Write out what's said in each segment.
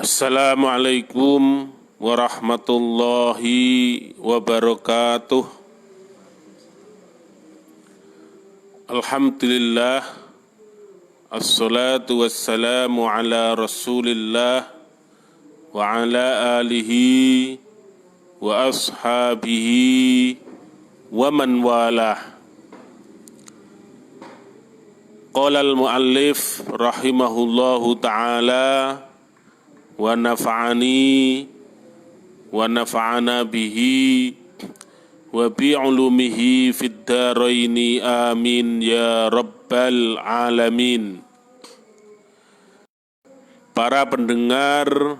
Assalamualaikum warahmatullahi wabarakatuh. Alhamdulillah, assalatu wassalamu ala rasulillah wa ala alihi wa ashabihi wa man walah. Qala al-muallif rahimahullahu ta'ala wa nafa'ani wa nafa'ana bihi wa bi'ulumihi fid dharaini amin ya rabbal alamin. Para pendengar,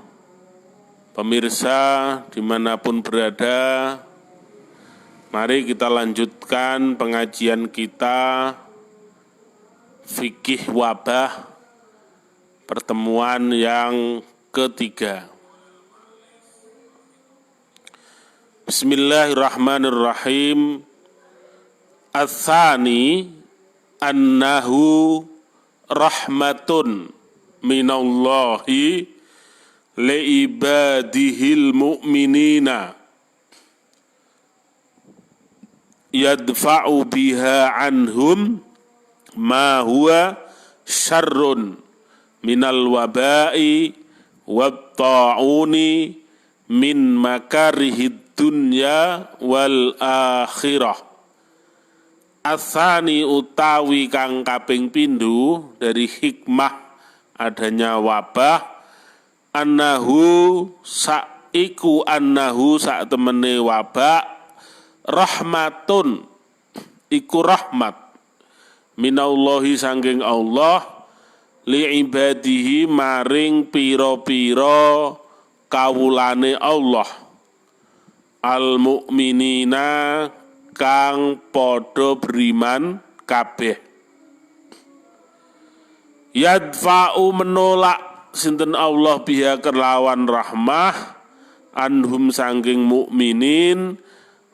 pemirsa dimanapun berada, mari kita lanjutkan pengajian kita fikih wabah, pertemuan yang ketiga. Bismillahirrahmanirrahim. Ats-tsani annahu rahmatun minallahi liibadihil mu'minina yadfa'u biha anhum ma huwa syarrun minal waba'i watta'uni min makarihid dunya wal akhirah. Ats-tsani utawi kang kaping pindho dari hikmah adanya wabah, annahu saiku annahu sak temene wabah, rahmatun iku rahmat, minallahi sangking Allah, li'ibadihi maring piro-piro kawulane Allah, al-mu'minina kang podo beriman kabeh. Yadfa'u menolak sinten Allah biha kelawan rahmah, anhum sangking mukminin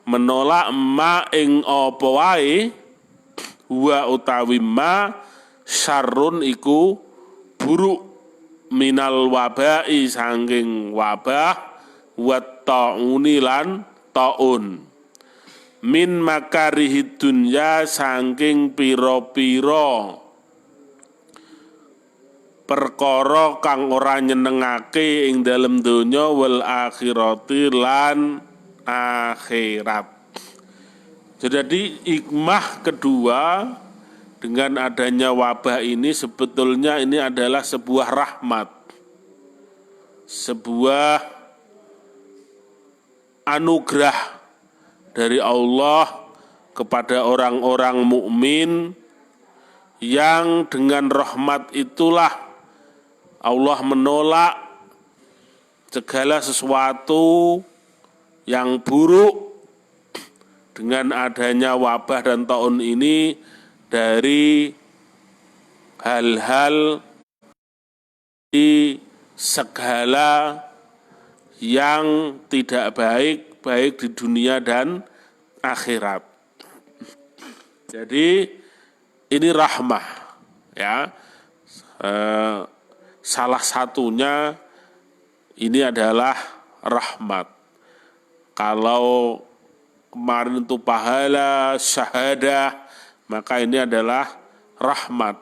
menolak ma ing apa wae, huwa utawi ma syarrun iku buruk, minal wabai sangking wabah, wat ta'uni lan ta'un, min makarihid dunya sangking piro-piro perkara kang ora nyenengake ing dalem donya, wal akhirati lan akhirat. Jadi hikmah kedua dengan adanya wabah ini, sebetulnya ini adalah sebuah rahmat, sebuah anugerah dari Allah kepada orang-orang mukmin, yang dengan rahmat itulah Allah menolak segala sesuatu yang buruk dengan adanya wabah dan taun ini, dari hal-hal di segala yang tidak baik, baik di dunia dan akhirat. Jadi ini rahmah, ya. Salah satunya ini adalah rahmat. Kalau kemarin itu pahala, syahadah, maka ini adalah rahmat.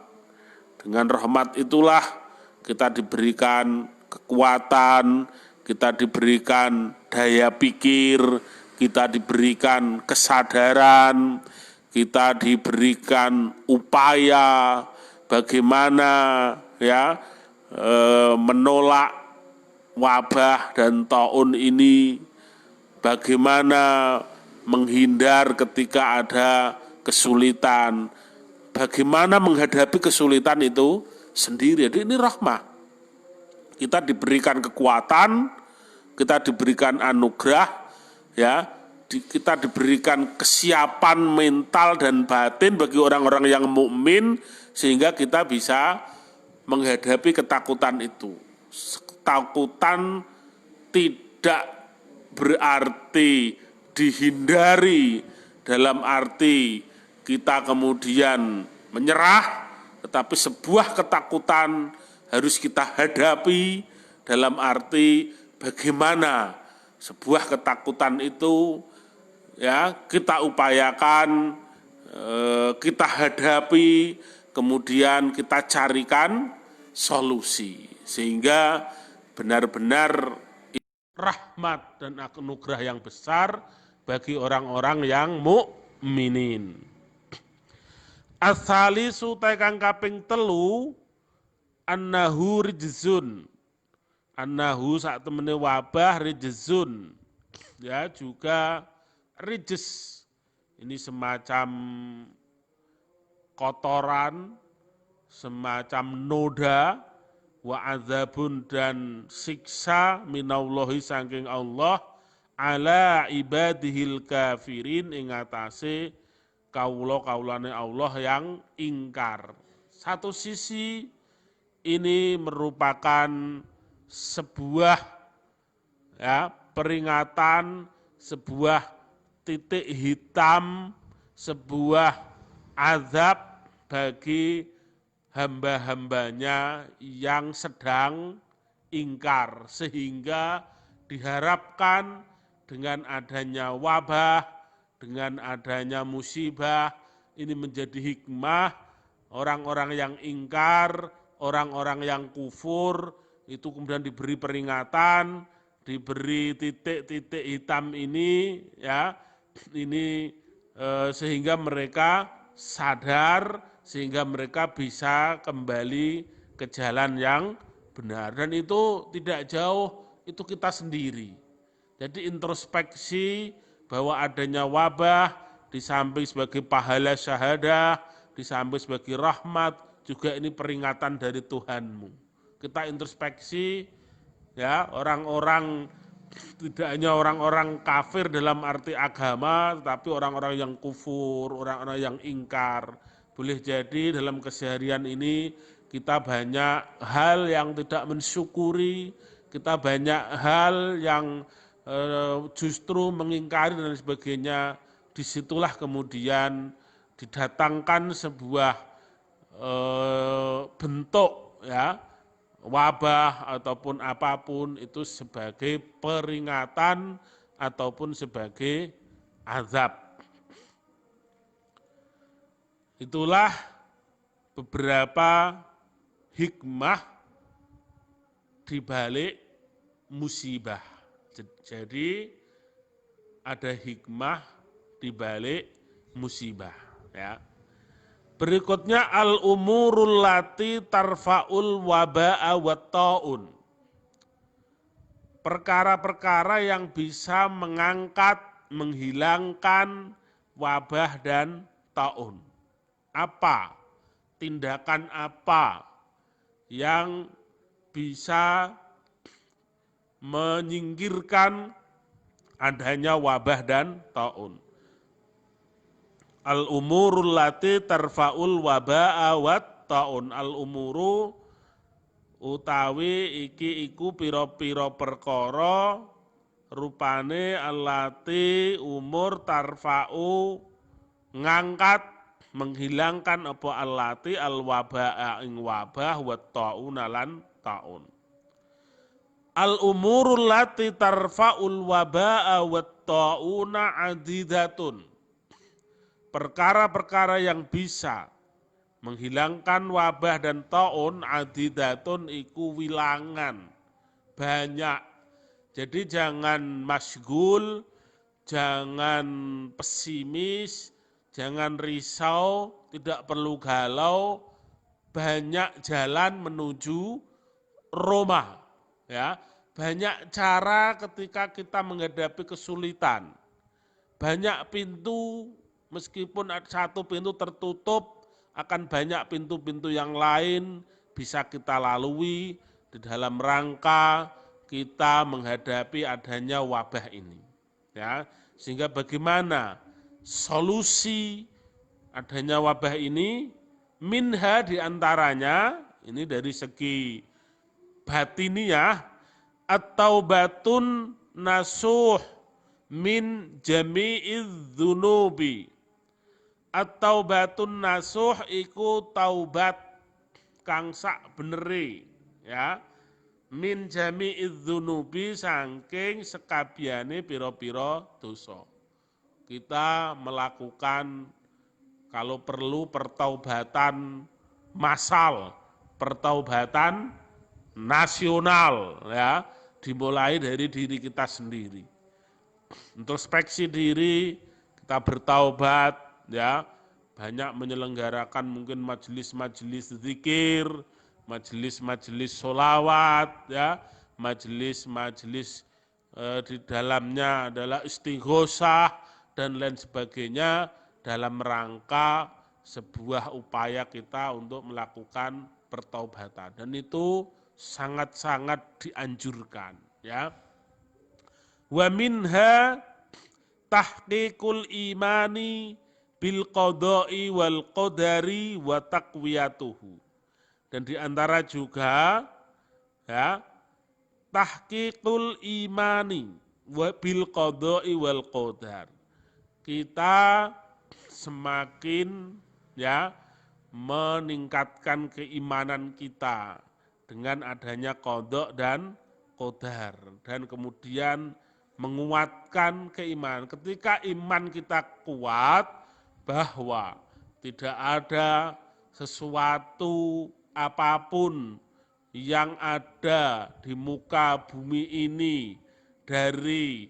Dengan rahmat itulah kita diberikan kekuatan, kita diberikan daya pikir, kita diberikan kesadaran, kita diberikan upaya bagaimana ya menolak wabah dan taun ini, bagaimana menghindar ketika ada kesulitan, bagaimana menghadapi kesulitan itu sendiri. Jadi ini rahmah. Kita diberikan kekuatan, kita diberikan anugerah, ya, kita diberikan kesiapan mental dan batin bagi orang-orang yang mukmin, sehingga kita bisa menghadapi ketakutan itu. Ketakutan tidak berarti dihindari dalam arti kita kemudian menyerah, tetapi sebuah ketakutan harus kita hadapi, dalam arti bagaimana sebuah ketakutan itu ya kita upayakan, kita hadapi, kemudian kita carikan solusi sehingga benar-benar rahmat dan anugerah yang besar bagi orang-orang yang mukminin. As-salisu kang kaping 3 annahu rijzun. Annahu sak temene wabah rijzun. Ya, juga rijz. Ini semacam kotoran, semacam noda, wa azabun dan siksa minallahi saking Allah ala ibadihil kafirin ing atase kaula-kaulane Allah yang ingkar. Satu sisi ini merupakan sebuah ya, peringatan, sebuah titik hitam, sebuah azab bagi hamba-hambanya yang sedang ingkar, sehingga diharapkan dengan adanya wabah, dengan adanya musibah, ini menjadi hikmah orang-orang yang ingkar, orang-orang yang kufur, itu kemudian diberi peringatan, diberi titik-titik hitam ini, ya, ini sehingga mereka sadar, sehingga mereka bisa kembali ke jalan yang benar. Dan itu tidak jauh, itu kita sendiri. Jadi introspeksi bahwa adanya wabah, di samping sebagai pahala syahadah, di samping sebagai rahmat, juga ini peringatan dari Tuhanmu. Kita introspeksi, ya, orang-orang, tidak hanya orang-orang kafir dalam arti agama, tetapi orang-orang yang kufur, orang-orang yang ingkar. Boleh jadi dalam keseharian ini kita banyak hal yang tidak mensyukuri, kita banyak hal yang justru mengingkari dan sebagainya. Disitulah kemudian didatangkan sebuah bentuk, ya, wabah ataupun apapun itu sebagai peringatan ataupun sebagai azab. Itulah beberapa hikmah di balik musibah. Jadi ada hikmah di balik musibah, ya. Berikutnya al-umurul lati tarfa'ul waba'a wa ta'un. Perkara-perkara yang bisa mengangkat, menghilangkan wabah dan ta'un. Apa? Tindakan apa yang bisa menyingkirkan adanya wabah dan ta'un? Al-umurul lati tarfa'ul waba'a wat ta'un. Al-umuru utawi iki iku pira-pira perkara rupane allati umur tarfa'u ngangkat, menghilangkan apa allati al-waba'a ing wabah wat ta'un lan ta'un. Al-umurul lati tarfa'ul waba'a wat ta'una adidatun. Perkara-perkara yang bisa menghilangkan wabah dan ta'un adidatun iku wilangan, banyak. Jadi jangan masgul, jangan pesimis, jangan risau, tidak perlu galau, banyak jalan menuju Roma, ya. Banyak cara ketika kita menghadapi kesulitan. Banyak pintu, meskipun satu pintu tertutup, akan banyak pintu-pintu yang lain bisa kita lalui di dalam rangka kita menghadapi adanya wabah ini. Ya, sehingga bagaimana solusi adanya wabah ini? Minha diantaranya, ini dari segi batiniyah, at-taubatun nasuh min jami'iz dzunubi. At-taubatun nasuh iku taubat kang sak beneri, ya. min jami'idz dzunubi saking sekabiane pira-pira dosa. Kita melakukan kalau perlu pertaubatan massal, pertaubatan nasional ya, dimulai dari diri kita sendiri. Introspeksi diri, kita bertaubat ya, banyak menyelenggarakan mungkin majelis-majelis zikir, majelis-majelis sholawat ya, majelis-majelis di dalamnya adalah istighosah dan lain sebagainya dalam rangka sebuah upaya kita untuk melakukan pertaubatan, dan itu sangat-sangat dianjurkan ya. Wa minha tahqiqul imani bil qada'i wal qadari wa taqwiyatuhu. Dan di antara juga ya tahqiqul imani bil qada'i wal qadar. Kita semakin ya meningkatkan keimanan kita dengan adanya qada dan qadar, dan kemudian menguatkan keimanan. Ketika iman kita kuat bahwa tidak ada sesuatu apapun yang ada di muka bumi ini dari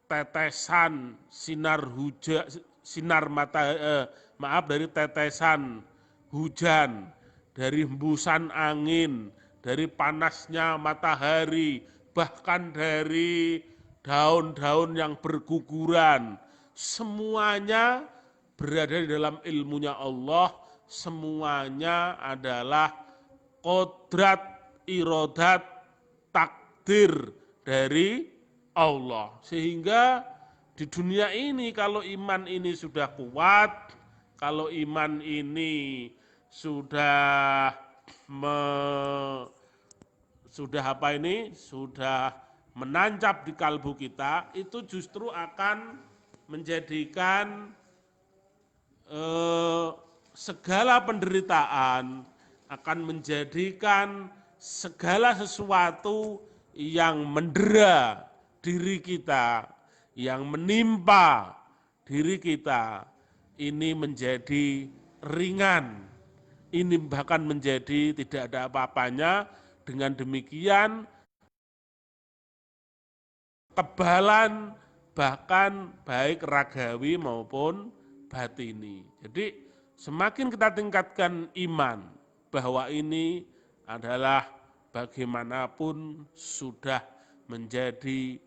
tetesan sinar hujan, dari tetesan hujan, dari hembusan angin, dari panasnya matahari, bahkan dari daun-daun yang berguguran, semuanya berada di dalam ilmunya Allah, semuanya adalah kodrat, irodat, takdir dari Allah. Sehingga di dunia ini kalau iman ini sudah kuat, kalau iman ini sudah menancap di kalbu kita, itu justru akan menjadikan segala penderitaan, akan menjadikan segala sesuatu yang mendera diri kita, yang menimpa diri kita, ini menjadi ringan, ini bahkan menjadi tidak ada apa-apanya. Dengan demikian kebalan bahkan baik ragawi maupun batini. Jadi semakin kita tingkatkan iman bahwa ini adalah bagaimanapun sudah menjadi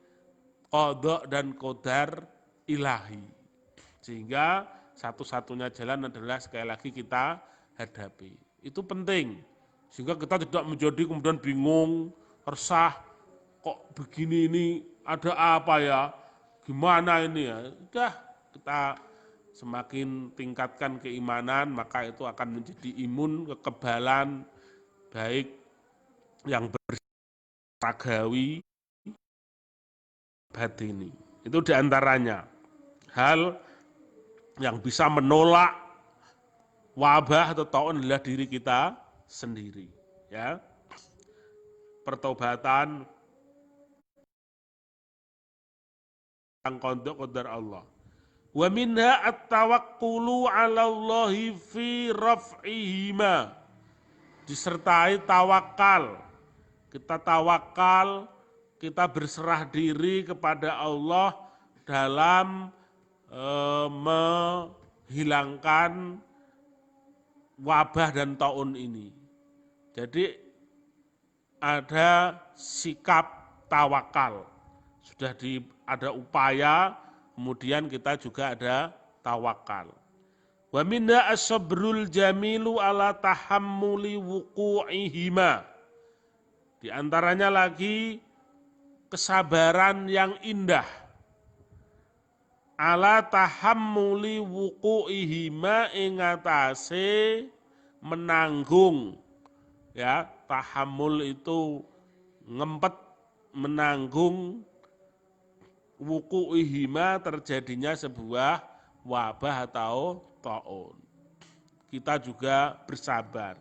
qada dan qadar ilahi. Sehingga satu-satunya jalan adalah sekali lagi kita hadapi. Itu penting. Sehingga kita tidak menjadi kemudian bingung, resah, kok begini ini ada apa ya, gimana ini ya. Sudah kita semakin tingkatkan keimanan, maka itu akan menjadi imun, kekebalan, baik yang bersagawi, batini. Itu diantaranya hal yang bisa menolak wabah atau taun adalah diri kita sendiri, ya. Pertobatan yang qadar Allah. Wa minha at-tawakkulu 'ala Allahi fi raf'ihima. Disertai tawakal. Kita tawakal, kita berserah diri kepada Allah dalam menghilangkan wabah dan taun ini. Jadi ada sikap tawakal, sudah ada upaya, kemudian kita juga ada tawakal. Wa minna as-sabrul jamilu ala tahammuli wuqu'ihima. Di antaranya lagi kesabaran yang indah ala tahammuli wuqu'ihima ing atase menanggung, ya, tahammul itu ngempet, menanggung wuqu'ihima terjadinya sebuah wabah atau taun. Kita juga bersabar.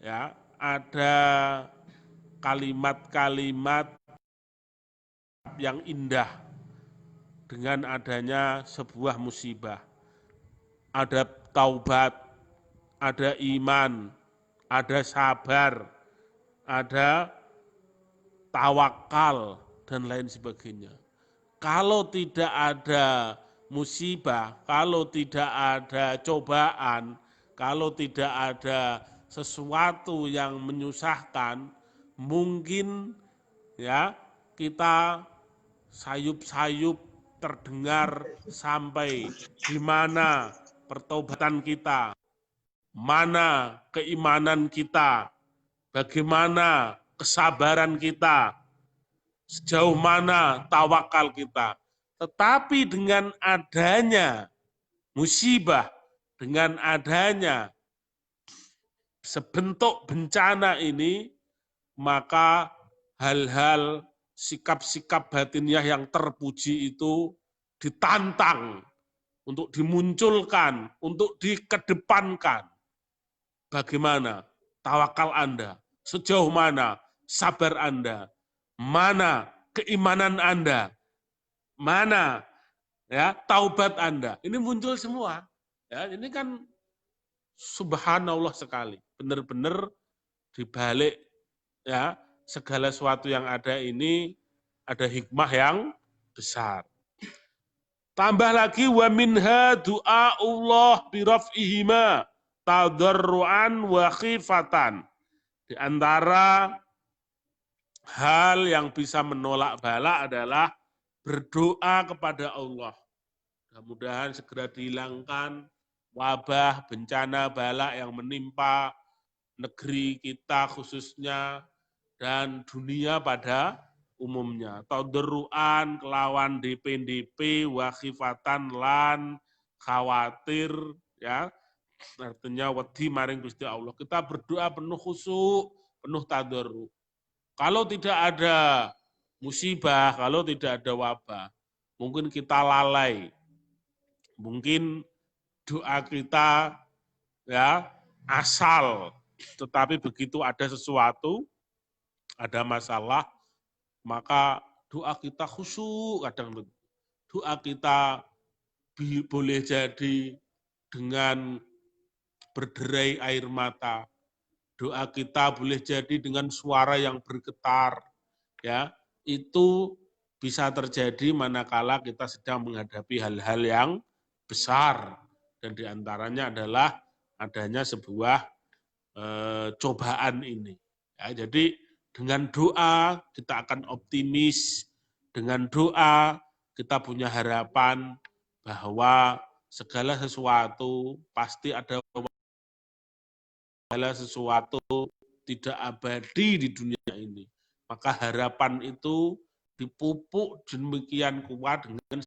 Ya, ada kalimat-kalimat yang indah dengan adanya sebuah musibah. Ada taubat, ada iman, ada sabar, ada tawakal, dan lain sebagainya. Kalau tidak ada musibah, kalau tidak ada cobaan, kalau tidak ada sesuatu yang menyusahkan, mungkin ya kita sayup-sayup terdengar sampai di mana pertobatan kita, mana keimanan kita, bagaimana kesabaran kita, sejauh mana tawakal kita. Tetapi dengan adanya musibah, dengan adanya sebentuk bencana ini, maka hal-hal sikap-sikap batiniah yang terpuji itu ditantang untuk dimunculkan, untuk dikedepankan. Bagaimana tawakal Anda? Sejauh mana sabar Anda? Mana keimanan Anda? Mana ya taubat Anda? Ini muncul semua. Ya, ini kan subhanallah sekali. Benar-benar dibalik ya segala sesuatu yang ada ini ada hikmah yang besar. Tambah lagi wa minha du'aullah biraf'ihima tadarruan wa khifatan. Di antara hal yang bisa menolak bala adalah berdoa kepada Allah. Mudah-mudahan segera dihilangkan wabah, bencana, bala yang menimpa negeri kita khususnya dan dunia pada umumnya. Tadarruan kelawan DP wakhifatan lan khawatir ya. Artinya wedi maring Gusti Allah. Kita berdoa penuh khusyuk, penuh tadarru. Kalau tidak ada musibah, kalau tidak ada wabah, mungkin kita lalai. Mungkin doa kita ya asal, tetapi begitu ada sesuatu, ada masalah, maka doa kita khusyuk kadang. Doa kita boleh jadi dengan berderai air mata. Doa kita boleh jadi dengan suara yang bergetar. Ya, itu bisa terjadi manakala kita sedang menghadapi hal-hal yang besar, dan diantaranya adalah adanya sebuah cobaan ini. Ya, jadi dengan doa kita akan optimis, dengan doa kita punya harapan bahwa segala sesuatu pasti ada, segala sesuatu tidak abadi di dunia ini. Maka harapan itu dipupuk demikian kuat dengan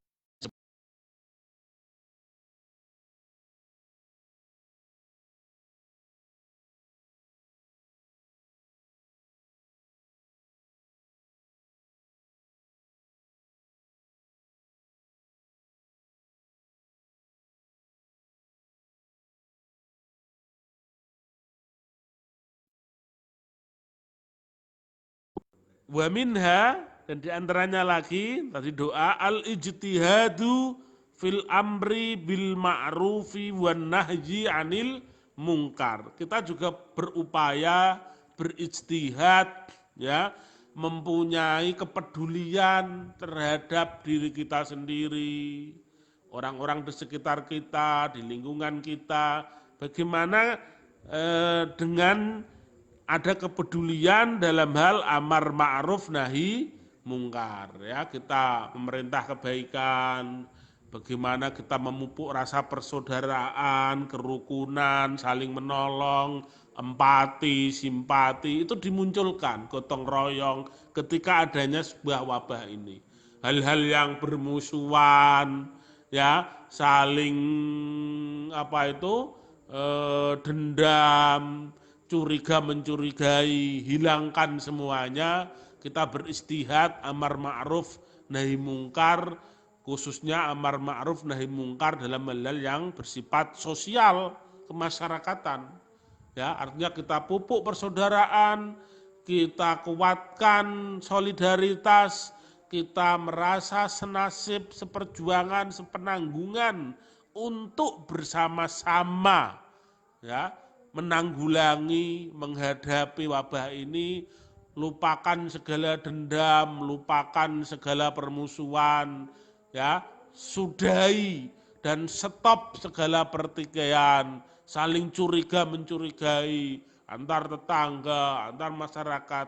wa minha, dan diantaranya lagi tadi doa al-ijtihadu fil amri bil ma'rufi wan nahyi anil mungkar. Kita juga berupaya berijtihad ya, mempunyai kepedulian terhadap diri kita sendiri, orang-orang di sekitar kita, di lingkungan kita, bagaimana dengan ada kepedulian dalam hal amar ma'ruf nahi mungkar ya, kita memerintah kebaikan, bagaimana kita memupuk rasa persaudaraan, kerukunan, saling menolong, empati, simpati, itu dimunculkan gotong royong ketika adanya sebuah wabah ini. Hal-hal yang bermusuhan ya, saling dendam, curiga mencurigai, hilangkan semuanya. Kita beristihad amar ma'ruf nahi mungkar, khususnya amar ma'ruf nahi mungkar dalam hal-hal yang bersifat sosial kemasyarakatan. Ya, artinya kita pupuk persaudaraan, kita kuatkan solidaritas, kita merasa senasib, seperjuangan, sepenanggungan untuk bersama-sama ya menanggulangi, menghadapi wabah ini. Lupakan segala dendam, lupakan segala permusuhan, ya, sudahi dan stop segala pertikaian, saling curiga mencurigai antar tetangga, antar masyarakat.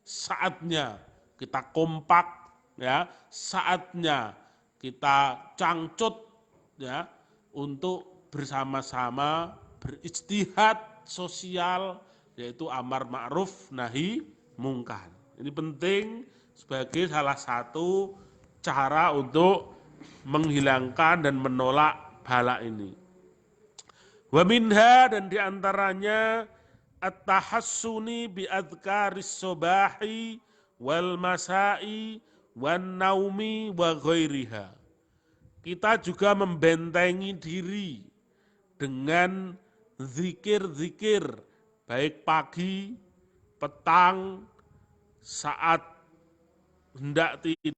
Saatnya kita kompak, ya, saatnya kita cangcut, ya, untuk bersama-sama berijtihad sosial, yaitu amar ma'ruf nahi mungkar. Ini penting sebagai salah satu cara untuk menghilangkan dan menolak bala ini. Wa minha, dan diantaranya at-tahassuni bi adhkaris sobahi wal masai wan naumi wa ghairiha. Kita juga membentengi diri dengan zikir-zikir baik pagi, petang, saat hendak tidur,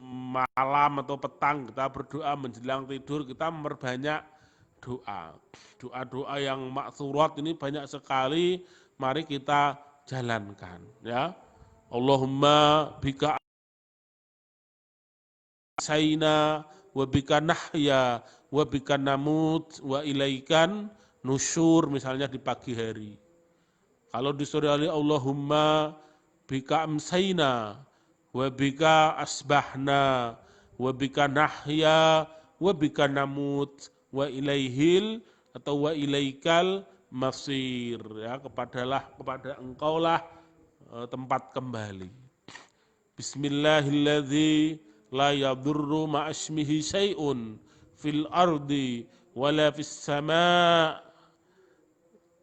malam atau petang kita berdoa menjelang tidur, kita memperbanyak doa. Doa-doa yang maksurat ini banyak sekali, mari kita jalankan, ya. Allahumma bika saina wa bika nahya wa bika namut wa ilaikan nusyur, misalnya di pagi hari. Kalau di sore hari, Allahumma bika amsaina wa bika asbahna wa bika nahya wa bika namut wa ilaihil atau wa ilaikal masir, ya, kepada engkaulah tempat kembali. Bismillahilladzi la yadurru ma'asmihi syai'un fil ardi wala fis sama'.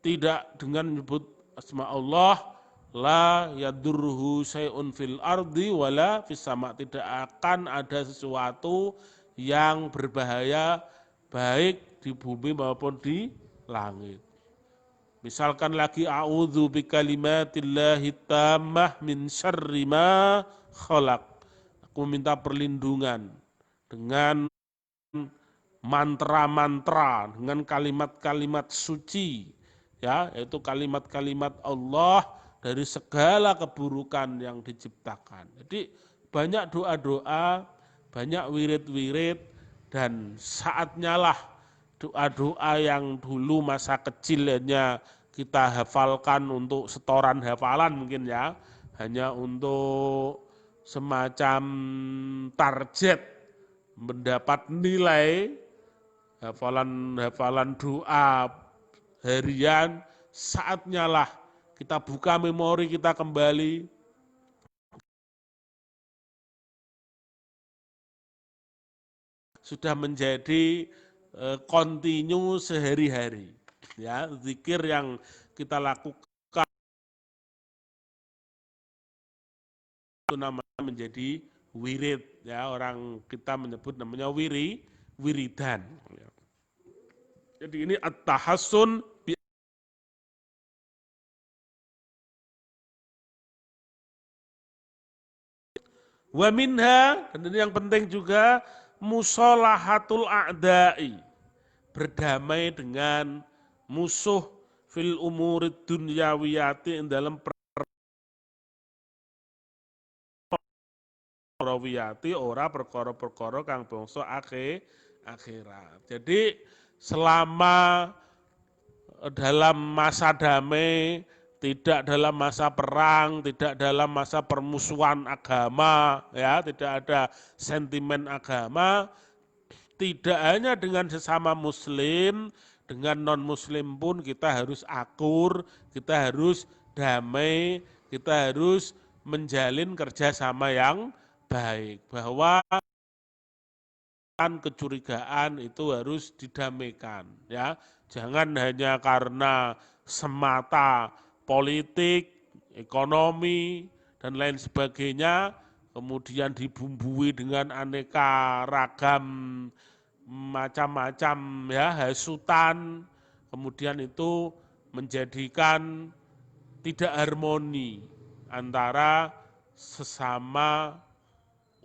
Tidak dengan menyebut asma Allah, la yadurruhu syai'un fil ardi wala fis sama', tidak akan ada sesuatu yang berbahaya baik di bumi maupun di langit. Misalkan lagi a'udzu bikalimatillahi tammah min syarri ma khalaq. Aku minta perlindungan dengan mantra-mantra, dengan kalimat-kalimat suci, ya, yaitu kalimat-kalimat Allah dari segala keburukan yang diciptakan. Jadi banyak doa-doa, banyak wirid-wirid, dan saatnya lah doa-doa yang dulu masa kecilnya kita hafalkan untuk setoran hafalan mungkin, ya, hanya untuk semacam target mendapat nilai hafalan doa harian. Saatnya lah kita buka memori kita kembali, sudah menjadi kontinu sehari-hari, ya, zikir yang kita lakukan itu namanya menjadi wirid, ya, orang kita menyebut namanya wiridan. Jadi ini at-tahassun wa minha, dan ini yang penting juga, musolahatul a'da'i, berdamai dengan musuh fil umurid dunyawiyati, dalam perkara-wiyati, ora perkara-perkara kang bangsa akhirat. Jadi selama dalam masa damai, tidak dalam masa perang, tidak dalam masa permusuhan agama, ya, tidak ada sentimen agama, tidak hanya dengan sesama muslim, dengan non muslim pun kita harus akur, kita harus damai, kita harus menjalin kerjasama yang baik, bahwa kecurigaan itu harus didamaikan, ya. Jangan hanya karena semata politik, ekonomi, dan lain sebagainya, kemudian dibumbui dengan aneka ragam macam-macam ya hasutan, kemudian itu menjadikan tidak harmoni antara sesama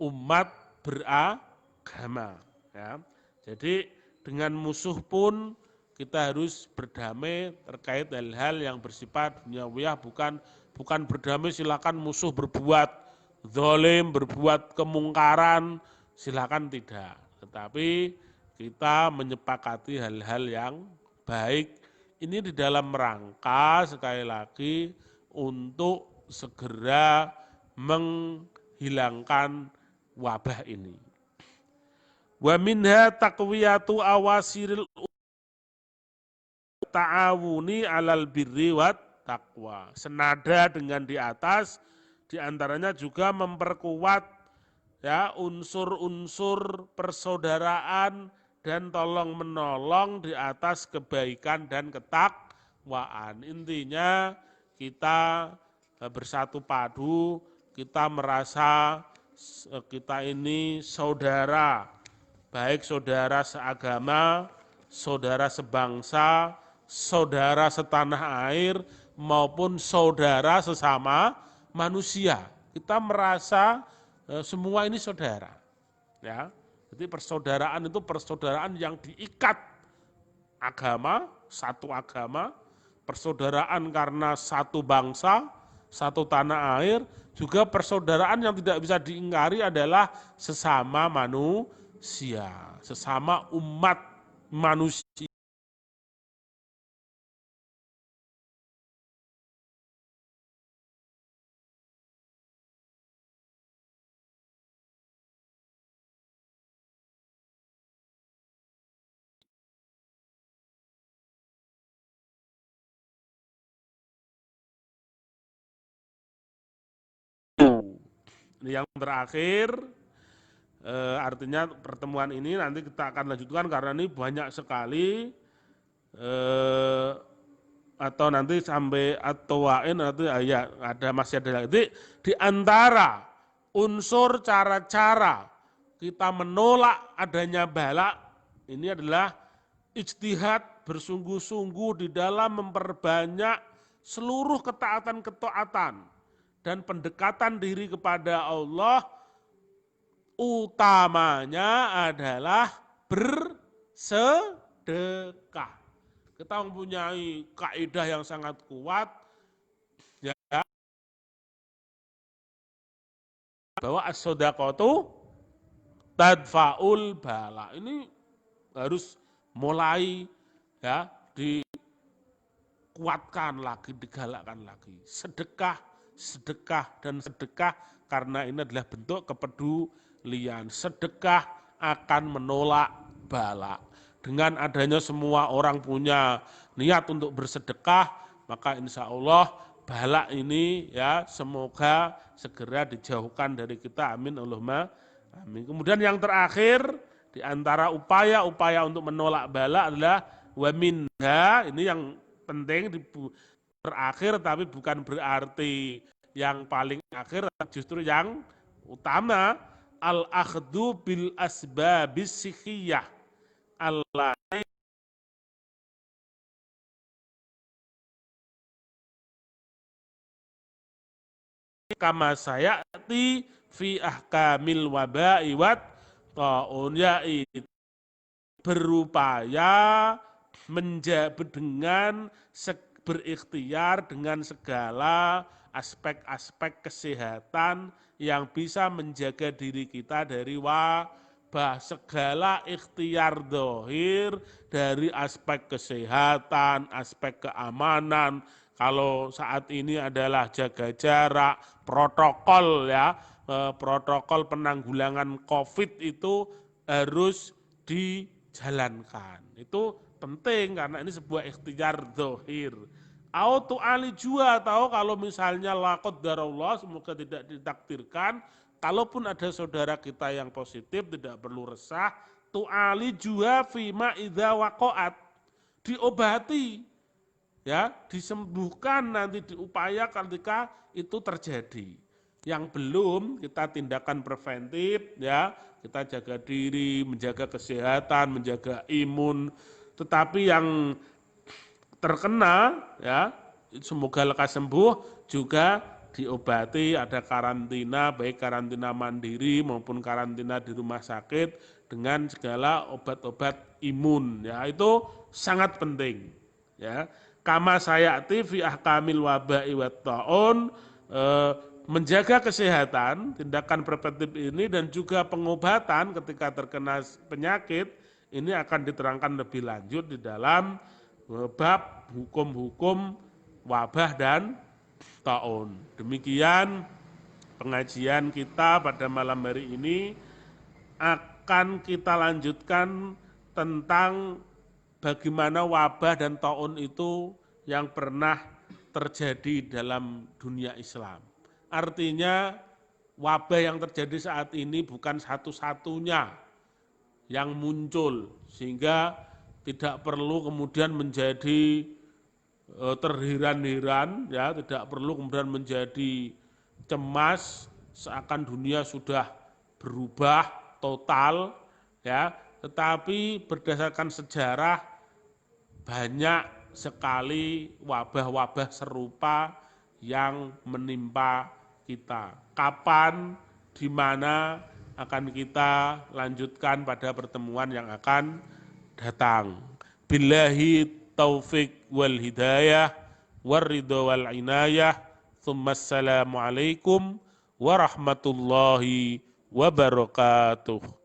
umat beragama. Ya. Jadi dengan musuh pun kita harus berdamai terkait hal-hal yang bersifat duniawiyah, bukan berdamai silakan musuh berbuat zalim, berbuat kemungkaran, silakan tidak. Tetapi kita menyepakati hal-hal yang baik. Ini di dalam rangka sekali lagi untuk segera menghilangkan wabah ini. Wa minha taqwiyatu awasiril ta'awuni alal birri wat taqwa. Senada dengan di atas, diantaranya juga memperkuat ya unsur-unsur persaudaraan dan tolong menolong di atas kebaikan dan ketakwaan. Intinya kita bersatu padu, kita merasa kita ini saudara, baik saudara seagama, saudara sebangsa, saudara setanah air, maupun saudara sesama manusia. Kita merasa semua ini saudara. Ya. Jadi persaudaraan itu persaudaraan yang diikat agama, satu agama, persaudaraan karena satu bangsa, satu tanah air, juga persaudaraan yang tidak bisa diingkari adalah sesama manusia, sesama umat manusia. Yang terakhir, artinya pertemuan ini nanti kita akan lanjutkan karena ini banyak sekali, atau nanti sampai at-tawain nanti ya masih ada lagi. Di antara unsur cara-cara kita menolak adanya bala ini adalah ijtihad, bersungguh-sungguh di dalam memperbanyak seluruh ketaatan-ketaatan dan pendekatan diri kepada Allah, utamanya adalah bersedekah. Kita mempunyai kaidah yang sangat kuat ya, bahwa as-shadaqatu tadfa'ul bala. Ini harus mulai ya dikuatkan lagi, digalakkan lagi. Sedekah, sedekah dan sedekah karena ini adalah bentuk kepedulian. Sedekah akan menolak bala. Dengan adanya semua orang punya niat untuk bersedekah, maka insya Allah bala ini ya semoga segera dijauhkan dari kita. Amin Allahumma amin. Kemudian yang terakhir di antara upaya-upaya untuk menolak bala adalah wa minha, ini yang penting terakhir tapi bukan berarti yang paling akhir, justru yang utama, al-akhdu bil asbabis sikhiyah. Allah kama sayati fi ahkamil waba'i wat ta'un, yaitu berupaya dengan berikhtiar dengan segala aspek-aspek kesehatan yang bisa menjaga diri kita dari wabah. Segala ikhtiar dohir dari aspek kesehatan, aspek keamanan. Kalau saat ini adalah jaga jarak, protokol ya, protokol penanggulangan COVID itu harus dijalankan. Itu penting karena ini sebuah ikhtiar dohir. Auto ali jua, atau kalau misalnya lakot darullah, semoga tidak ditakdirkan, kalaupun ada saudara kita yang positif tidak perlu resah, tu'ali jua fima idza waqa'at, diobati ya disembuhkan, nanti diupaya ketika itu terjadi. Yang belum kita tindakan preventif, ya kita jaga diri, menjaga kesehatan, menjaga imun. Tetapi yang terkena, ya semoga lekas sembuh, juga diobati, ada karantina, baik karantina mandiri maupun karantina di rumah sakit dengan segala obat-obat imun, ya itu sangat penting, ya. Kama sayati fi ahkamil wabai wat taun, menjaga kesehatan, tindakan preventif ini dan juga pengobatan ketika terkena penyakit ini akan diterangkan lebih lanjut di dalam bab hukum-hukum wabah dan taun. Demikian pengajian kita pada malam hari ini. Akan kita lanjutkan tentang bagaimana wabah dan taun itu yang pernah terjadi dalam dunia Islam. Artinya wabah yang terjadi saat ini bukan satu-satunya yang muncul, sehingga tidak perlu kemudian menjadi terheran-heran, ya tidak perlu kemudian menjadi cemas seakan dunia sudah berubah total, ya. Tetapi berdasarkan sejarah banyak sekali wabah-wabah serupa yang menimpa kita. Kapan, di mana akan kita lanjutkan pada pertemuan yang akan datang. Billahi taufik wal hidayah, warridho wal inayah, Assalamualaikum warahmatullahi wabarakatuh.